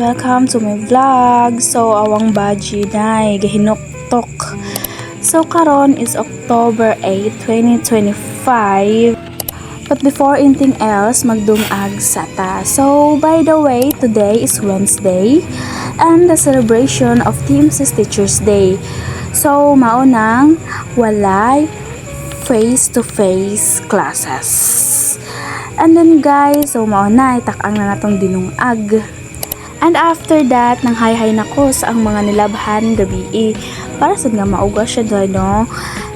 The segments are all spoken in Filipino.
welcome to my vlog. So awang baji na gahinoktok. So karon is October 8, 2025. But before anything else, magdungag sa ta. So by the way, today is Wednesday and the celebration of Team's Teachers Day. So maunang walay face-to-face classes. And then guys, so mauna itakang na natong dinungag. And after that, nang hay-hay na ko sa ang mga nilabhan gabi para sad nga mauga siya doon, no?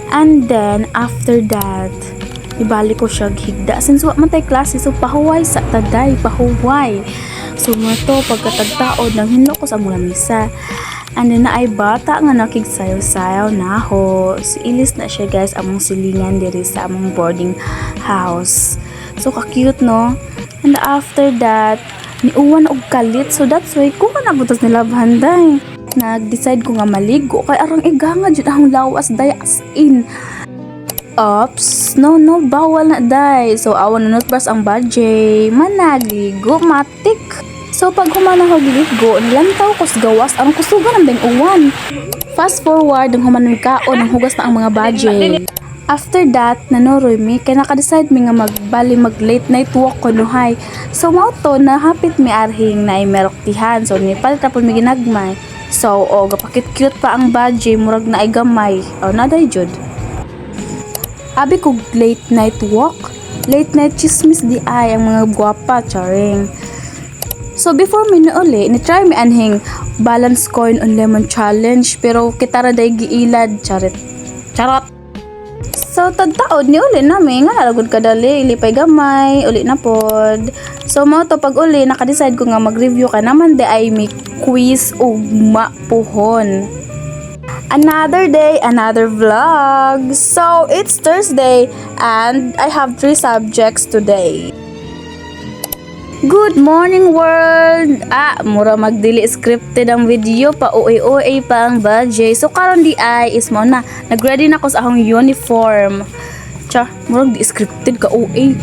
And then after that, ibalik ko siya higda since wa man tay klase, so pahuway sa taday, pahuway. So mo to pagkatagtaod nang hinlo ko sa mula misa. And then na ay bata nga nakigsayaw-sayaw na ho. Si Ilis na siya guys, among silingan diri sa among boarding house. So ka-cute, no? And after that, niuwan og kalit. So that's why ko ka nagutos nila banday. Nag-decide ko nga maligo kay arang iganga jud ang lawas day as in. Ops, no, bawal na day. So awan na notbrush ang badge. Managligo, matik. So pag humanang ligo, nilantaw ko sa gawas ang kusugan ng beng uwan. Fast forward, ang humanang kaon ang hugas na ang mga badge. After that, nanoroy mi, kaya naka-decide mi nga mag late night walk ko nuhay. So mao to, nahapit mi arhing na imeroktihan. So nipalit na po mi ginagmay. So gapakit cute pa ang badge, murag na ay gamay. Naday jud. Abi ko late night walk, late night chismis di ay ang mga gwapa, charing. So before mi uli, ni-try mi anhing balance coin on lemon challenge, pero kitara day giilad, charot. So tagtaod ni uli nami nga nalagod kadali, ilipay gamay, uli na pod. So mo to pag uli naka-decide ko nga mag-review ka naman di ay may quiz ugma puhon. Another day, another vlog. So it's Thursday and I have 3 subjects today. Good morning world! Mura magdili scripted ang video, pa OA pa ang budget. So karon di ay is mo na, nagready na ko sa akong uniform. Murag di scripted ka OA.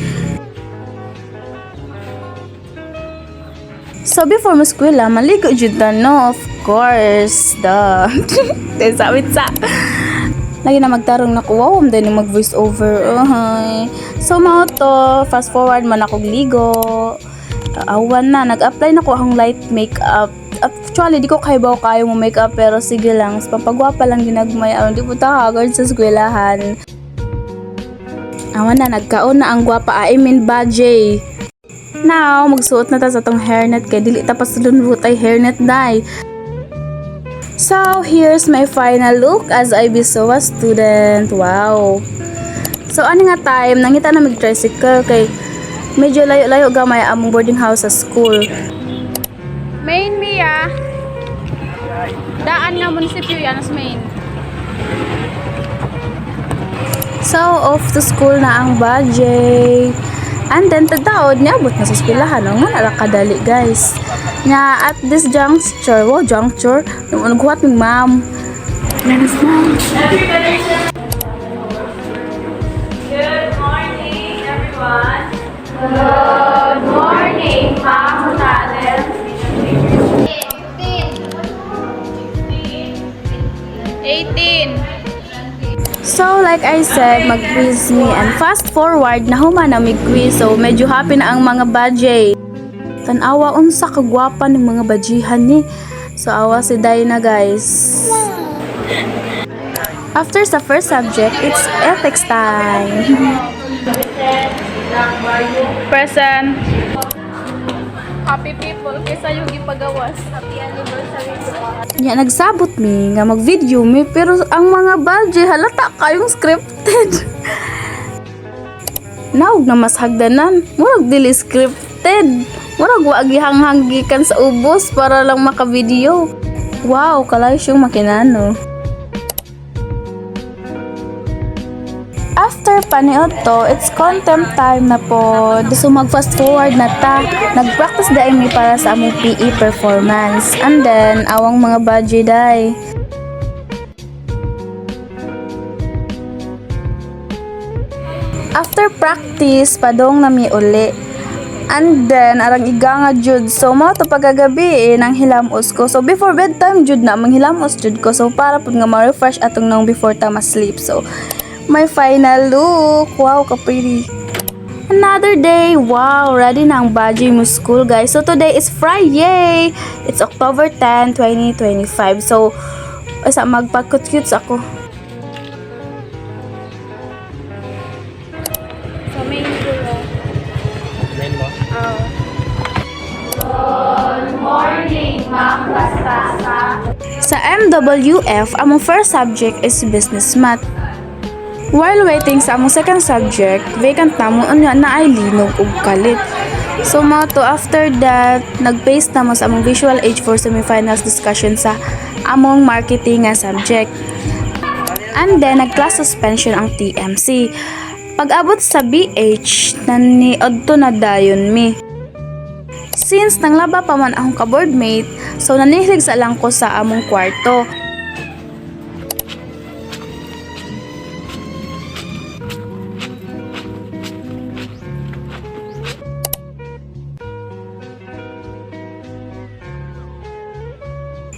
So before mo eskwela, maligo jud ta, no? Of course, duh. Sabit sa. Lagi na magtarong na ko, wow, then mag voice over. So mao to, fast forward man ako ligo. Awan na, nag-apply na ko ang light makeup. Actually, di ko kaibaw kayo mo makeup, pero sige lang, pampagwapa lang ginagmay. Di po ta hagard sa eskwelahan. Awan na, nagkaon na ang gwapa, I mean badge. Now, magsuot na ta sa tong hairnet, kay dili ta pasulunrut ay hairnet dai. So, here's my final look as I be so a student. Wow. So, ano nga time, nangita na mag-tricycle kay medyo layo-layo gamay among boarding house sa school. Main Mia. Daan nga munisipyo yan as main. So, off to school na ang budget. And then, tagtaod, niabot na sa eskwelahan. Nga nakakadali, guys. Nga, at this juncture, naghuhat ng ma'am. Yes, ma'am. Good morning, everyone. Good morning, Ma'am Morales. 18. So, like I said, mag-quiz me. And fast forward, nahuman na may quiz. So, medyo happy na ang mga badge. Tanawa, unsa kagwapa ng mga badjihan ni. So, awa si Dina, guys. After sa first subject, it's ethics time. Present. Happy people, kaysa yung ipagawas. Happy anniversary. Nagsabot mi nga mag-video mi, pero ang mga badge halata kayong scripted. Naog na mas hagdanan, murag dili scripted. Murag wa gihang-hanggikan sa ubos para lang maka-video. Wow, kalayos yung makinano. After paniod to, it's content time na po. So mag-fast forward na ta. Nag-practice dahil mi para sa aming PE performance. And then, awang mga badge day. After practice, padong na mi uli. And then, arang iga nga jud. So, mo to pagkagabi nang hilamos ko. So, before bedtime jud na, manghilamos jud ko. So, para pud nga ma-refresh atong nang before ta ma-sleep. So, my final look. Wow, ka-pretty. Another day. Wow, ready na ang Baji mo school, guys. So, today is Friday. It's October 10, 2025. So, asa magpakut-cute ako. Sa main ko. Main mo? Sa MWF, among first subject is business math. While waiting sa among second subject, vacant na mo na ay linog ug kalit. So mo to after that, nag-paste na mo sa among visual age for semifinals discussion sa among marketing nga subject. And then, nag-class suspension ang TMC. Pag-abot sa BH, naniodto na dayon mi. Since nanglaba pa man akong ka-boardmate, so nanihilig sa lang ko sa among kwarto.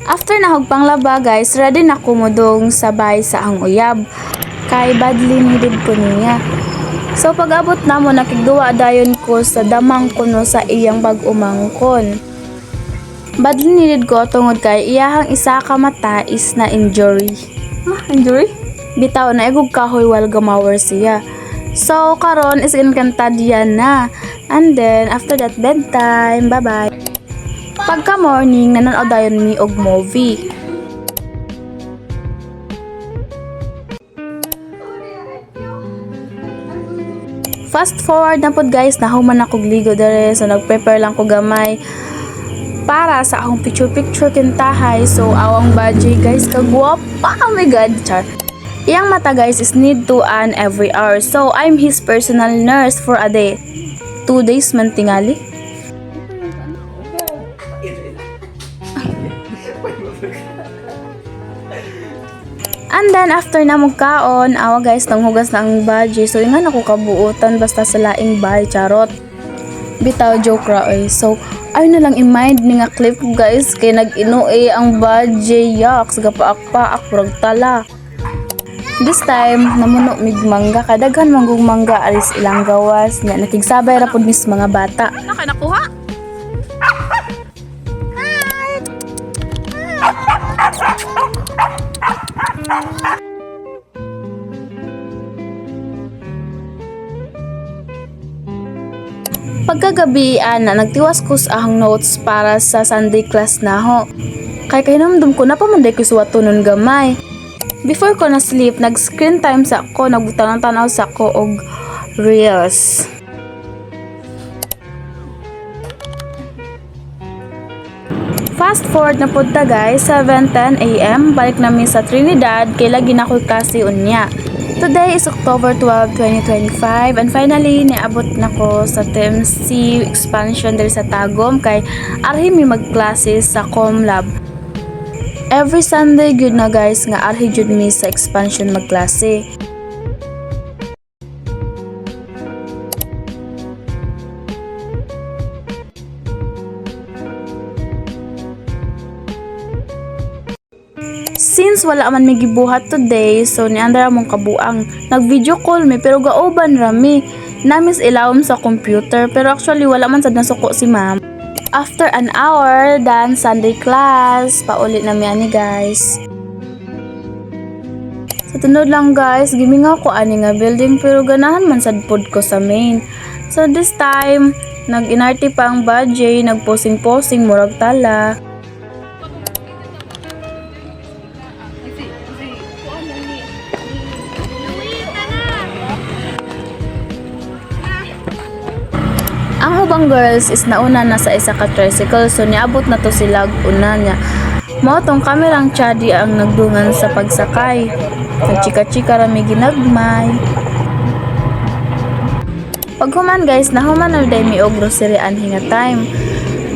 After nahog panglaba guys, ready na kumudong sabay sa ang uyab. Kay badly needed ko niya. So pag-abot na mo nakigduwa dayon ko sa damang kuno sa iyang bag-umangkon. Badly needed ko tungod kay iyahang isa ka mata is na injury. Injury? Bitaw na igog kahoy while gamawer siya. So karon is inkantadya na. And then after that bedtime, bye-bye. Pagka morning, nanood dayon mi og movie. Fast forward na pod guys, nahuman ako ligo dere, so nag-prepare lang ko gamay para sa akong picture kintahay. So awang Baji guys, kagwapa, oh my god, char. Iyang mata guys is need to an every hour. So I'm his personal nurse for a day. 2 days man tingali. And then after na magkaon, awa guys, nang hugas na ang Baji. So ingan ako kabuutan basta sa laing bay, charot. Bitaw joke ra oy. So ay na lang i-mind ni nga clip guys kay nag-inoe ang Baji yaks gapaak-paak purag tala. This time namuno mig mangga, kadaghan manggong mangga aris ilang gawas nga nakigsabay ra pud mis mga bata. Ano kay nakuha? Pagkagabi na nagtiwas ko sa ahang notes para sa Sunday class na ho. Kay kahinamdum ko na pamanday ko suwato nun gamay. Before ko na sleep, nag-screen time sa ako, nagbutang tanaw sa ako og reels. Fast forward na punta guys, 7:10 AM, balik namin sa Trinidad, kay lagi na ko kasi unya. Today is October 12, 2025, and finally, niabot na ko sa TMC expansion dahil sa Tagum, kay arhi mi magklase sa ComLab. Every Sunday, good na guys, nga arhi jud mi sa expansion magklase. Since wala man may gibuhat today, so niandara mong kabuang. Nag-video call mi pero gaoban rami. Namis ilawom sa computer pero actually wala man sad nasuko si ma'am. After an hour, dan Sunday class, paulit na mi ani guys. Sa tunod lang guys, giming ako ani nga building pero ganahan man sad pod ko sa main. So this time, nag-inarty pa ang Baji, nag-posing-posing murag tala. Ang ubang girls is nauna na sa isa ka tricycle, so niabot na to sila una niya. Mao tong kamerang chadi ang nagdungan sa pagsakay. Nagchika-chika rami ginagmay. Paghuman guys, nahuman na day mi og grocery anhi nga time.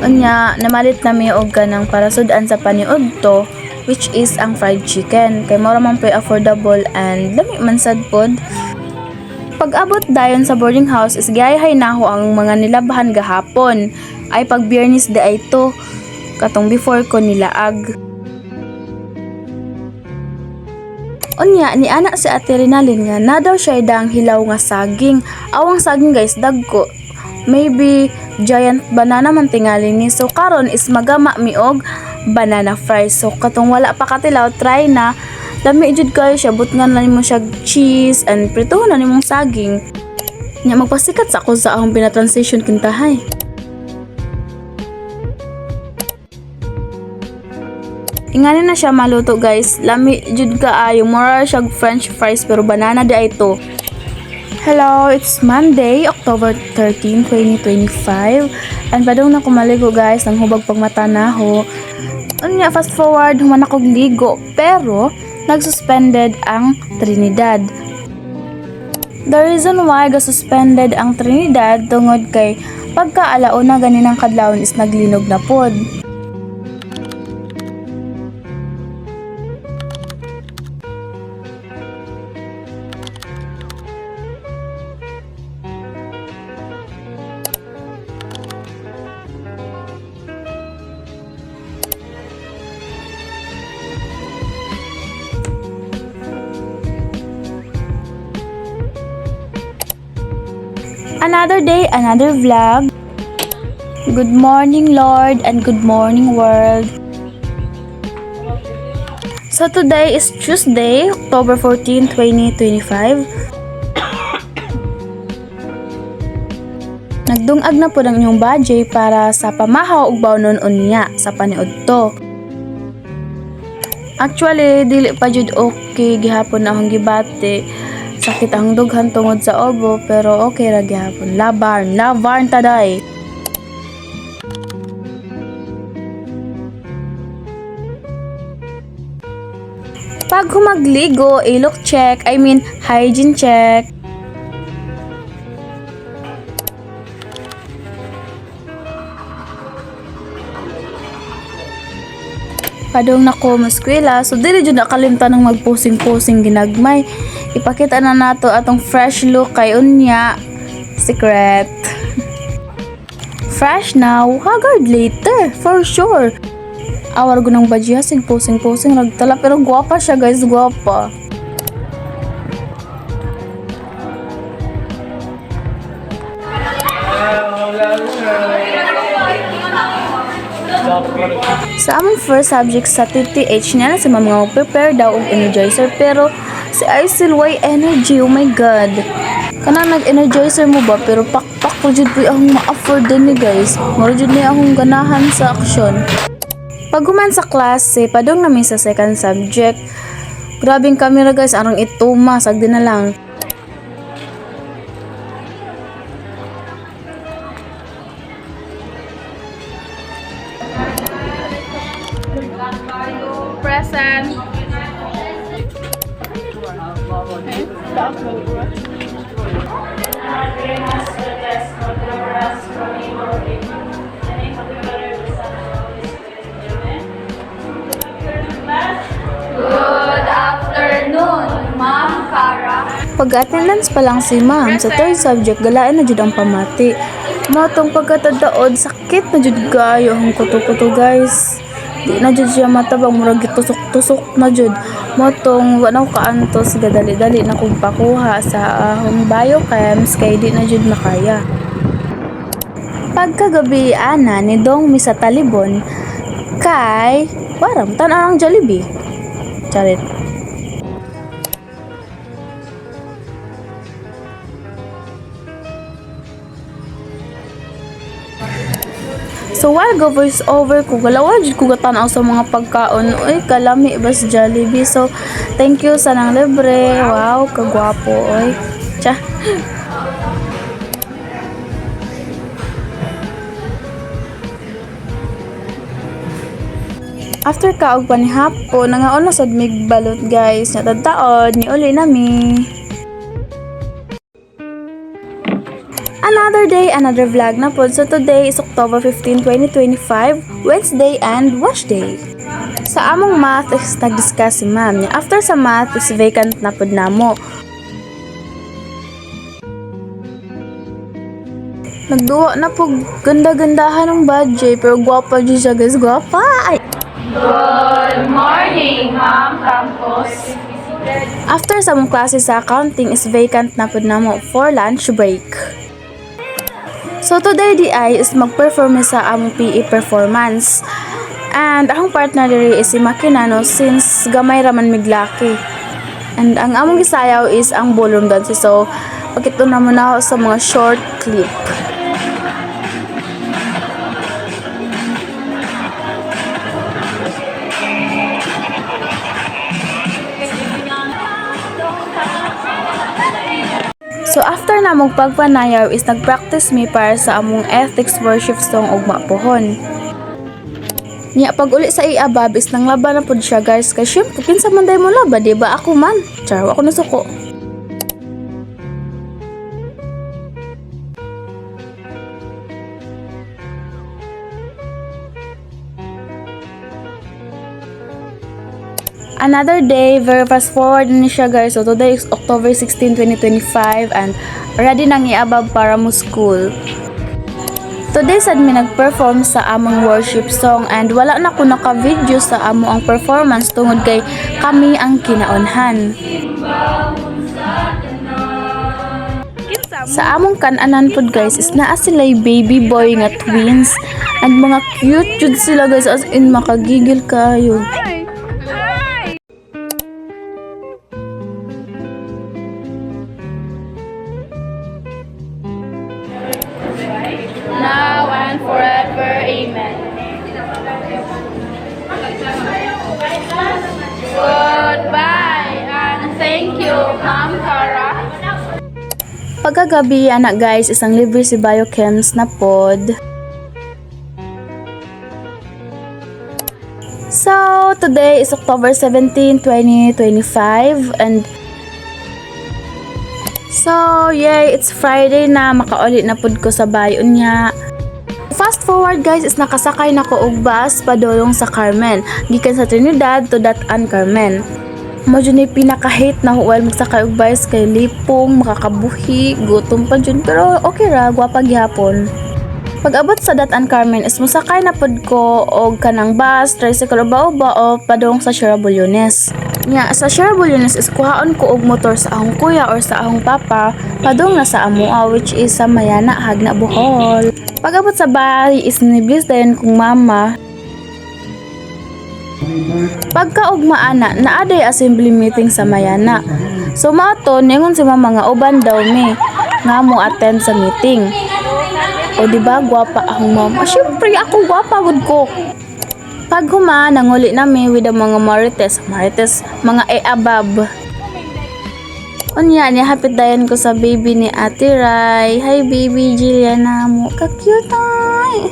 Unya, namalit na mi og kanang parasudan sa paniud to, which is ang fried chicken. Kay mao ra man pay affordable and lami man sad pod. Pag-abot dayon sa boarding house is gayahay naho ang mga nilabhan gahapon. Ay pag Biyernes di ay to katong before ko nilaag. Unya ni anak si Ate Rinalyn nga na daw siya idang hilaw nga saging. Awang saging guys dagko. Maybe giant banana man tingali ni. So karon is magama miog banana fries. So katong wala pa katilaw try na. Lami jud kayo siya but nga na nimo siya cheese and prito na nimong saging. Nya magpasikat sa ako sa akong pinatransition kintahay. Ingani na siya maluto guys. Lami jud kaayo mura siya french fries pero banana di ay to. Hello, it's Monday, October 13, 2025. And padung na kumaligo guys, nang hubag pagmata na ho. Unya fast forward human akong ligo pero nagsuspended ang Trinidad. The reason why ga-suspended ang Trinidad tungod kay pagkaalauna ganinang kadlawon is naglinog na pod. Another day, another vlog. Good morning Lord and good morning world. So today is Tuesday, October 14, 2025. Nagdungag na po ng inyong budget para sa pamahaw ug bawnon unya sa paniudto. Actually, dili pa jud okay gihapon na akong gibati. Sakit ang dughan tungod sa obo pero okay ra gyapon. Labarn taday. Pag humagligo, look check, hygiene check. Padung na ko maskwela, so dili jud nakalimtan ng magposing-posing ginagmay. Ipakita na nato atong fresh look kay unya. Secret. Fresh now, haggard later, for sure. Awar ko ng badya, sig posing-posing ragtala pero guwapa siya guys, guwapa. Sa among first subject sa TTH niya na si mga prepare daw og energizer pero si Aisil way energy, oh my god. Kana nag-energizer mo ba pero pakpak po jud po akong ma-afford din ni guys. Mura jud ni akong ganahan sa aksyon. Pag human sa klase, padung namin sa second subject. Grabing camera guys, arang ituma, sagdi na lang. Present. Good afternoon, Ma'am Cara. Pag-attendance pa lang si ma'am, sa third subject, galaan na jud ang pamati. Matong pagkatadaod, sakit na jud kayo ang kuto-kuto guys. Di na jud siya matabang, murag tusok-tusok na jud. Motong wala ko kaantos, gadali-dali na kong pakuha sa ahong biochems kay di na jud makaya. Pagkagabi ana ni Dong mi sa Talibon kay parang tan-ang Jollibee. Charit. So while go voice over ko galawa jud ko gatan-aw sa mga pagkaon, oy kalami bas Jollibee. So thank you sa nang libre. Wow, kagwapo oy. Cha. After kaog panihapon, nangaon na sad mig balot guys. Natadtaod ni uli nami. Another day, another vlog na po. So today is October 15, 2025, Wednesday and wash day. Sa among math is nag-discuss si ma'am niya. After sa math is vacant na po namo. Nagduwa na po ganda-gandahan ng budget pero gwapa dyan siya guys, gwapa! Ay. Good morning, Ma'am Campos. After sa mong klase sa accounting is vacant na po na mo for lunch break. So today di ay is mag-perform sa among PE performance. And akong partner diri is si Makinano since gamay raman miglaki. And ang among gisayaw is ang ballroom dance. So pakito na muna ako sa mga short clip. So after na mong pagpanayaw is nagpractice mi para sa among ethics worship song ug mapuhon. Nya pag uli sa iabab is nang laban na pud siya guys kay syempre kinsa man day mo laba di ba ako man. Char ako nasuko. Another day, very fast forward na siya guys. So today is October 16, 2025 and ready nang iabab para mo school. Today sad mi nag-perform sa among worship song and wala na ko naka-video sa amo ang performance tungod kay kami ang kinaunhan. Sa among kan-anan pod guys is naa sila'y baby boy nga twins and mga cute jud sila guys as in makagigil kayo. Now and forever, amen. Goodbye and thank you, Ma'am Cara. Pagkagabi anak guys isang libre si Biochems na pod. So today is October 17, 2025 and so, yay, it's Friday na, makaulit na pud ko sa bayon niya. Fast forward guys, is nakasakay na ko og bus padulong sa Carmen. Gikan sa Trinidad to Datan Carmen. Medyo na pinaka-hate na while magsakay og bus kay lipong, makakabuhi, gutom pa dyan. Pero okay ra, gwapa gihapon. Pag abot sa Datan Carmen is musakay na pud ko og kanang bus, tricycle o ba o padulong sa Sierra Bulyones. Nga sa Sierra Bulyones is kuhaon ko og motor sa ahong kuya or sa ahong papa padung na sa amoa which is sa Mayana, Hagna, Bohol. Pag abot sa bahay is niblis dayon kong mama. Pagkaugmaan na naaday assembly meeting sa Mayana. So maato ningon si mama nga uban daw mi nga mo attend sa meeting. O diba gwapa akong mama? Syempre ako gwapa gud ko. Pag huma, nanguli nami with the mga marites, mga abab. Unya, nihapit dayan ko sa baby ni Ate Rai. Hi baby, Jilliana mo. Ka-cute ay.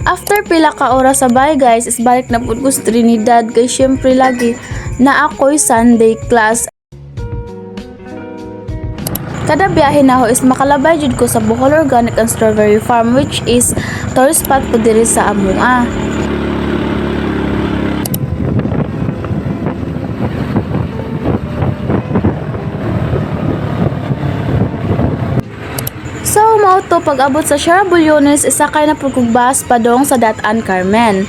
After pila ka oras sa bahay guys, is balik na po ko sa Trinidad. Kaya syempre lagi na ako'y Sunday class. Kada biyahe na ho is makalabay jud ko sa Bohol Organic and Strawberry Farm which is tourist spot po diri sa Amoa. So, mao to pag-abot sa Sierra Bulyones, isakay na pud kog bus padong sa Datan Carmen.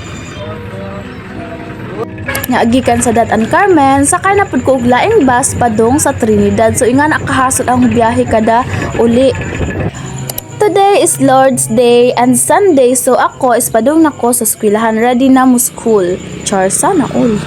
Nga gikan sa Datan Carmen, sakay na pud ko og laing bus padong sa Trinidad. So, inga nakahasot ang biyahe kada uli. Today is Lord's Day and Sunday, so ako is padong nako sa eskwelahan, ready na mo school. Char, sana all.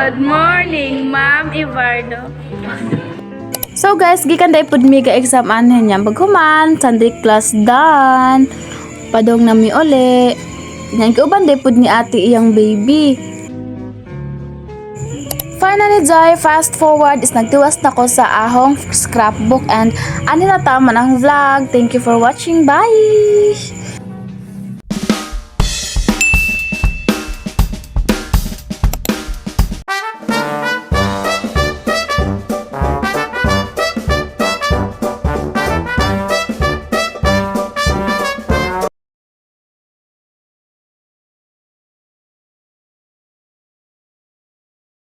Good morning, Ma'am Ivardo. So guys, gikan day pud mi ka exam anhen niya. Baghuman, Sunday class done. Padong nami uli. Yan kauban day pud ni ate iyang baby. Finally, Jai, fast forward is nagtiwas na ko sa ahong scrapbook and anila taman ang vlog. Thank you for watching. Bye!